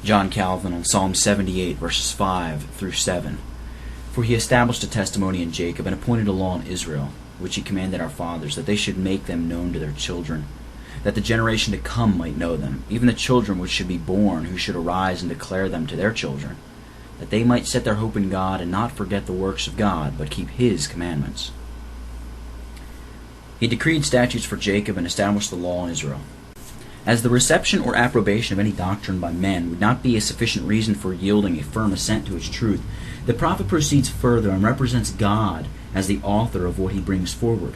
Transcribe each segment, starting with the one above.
John Calvin on Psalm 78, verses 5 through 7. For he established a testimony in Jacob, and appointed a law in Israel, which he commanded our fathers, that they should make them known to their children, that the generation to come might know them, even the children which should be born, who should arise and declare them to their children, that they might set their hope in God, and not forget the works of God, but keep his commandments. He decreed statutes for Jacob, and established the law in Israel. As the reception or approbation of any doctrine by men would not be a sufficient reason for yielding a firm assent to its truth, the prophet proceeds further and represents God as the author of what he brings forward.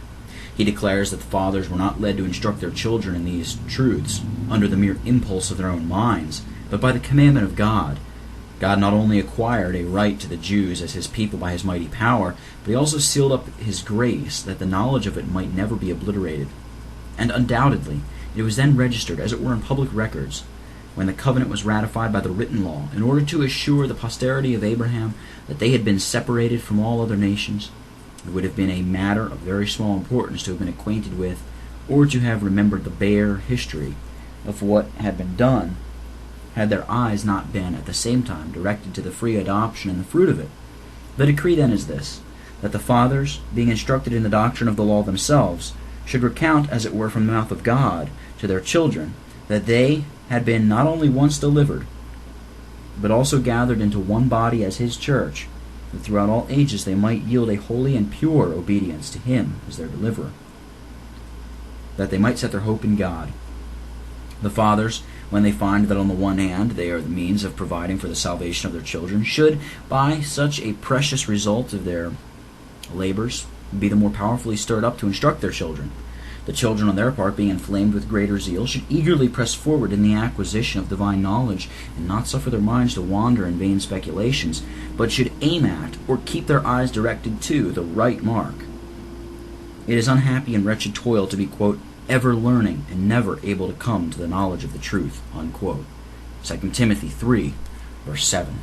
He declares that the fathers were not led to instruct their children in these truths under the mere impulse of their own minds, but by the commandment of God. God not only acquired a right to the Jews as his people by his mighty power, but he also sealed up his grace that the knowledge of it might never be obliterated. And undoubtedly, it was then registered, as it were, in public records, when the covenant was ratified by the written law, in order to assure the posterity of Abraham that they had been separated from all other nations. It would have been a matter of very small importance to have been acquainted with, or to have remembered the bare history of what had been done, had their eyes not been at the same time directed to the free adoption and the fruit of it. The decree then is this, that the fathers, being instructed in the doctrine of the law themselves, should recount, as it were, from the mouth of God to their children, that they had been not only once delivered, but also gathered into one body as his church, that throughout all ages they might yield a holy and pure obedience to him as their deliverer, that they might set their hope in God. The fathers, when they find that on the one hand they are the means of providing for the salvation of their children, should, by such a precious result of their labors, be the more powerfully stirred up to instruct their children. The children, on their part, being inflamed with greater zeal, should eagerly press forward in the acquisition of divine knowledge, and not suffer their minds to wander in vain speculations, but should aim at, or keep their eyes directed to, the right mark. It is unhappy and wretched toil to be, quote, ever learning, and never able to come to the knowledge of the truth, unquote. 2 Timothy 3, verse 7.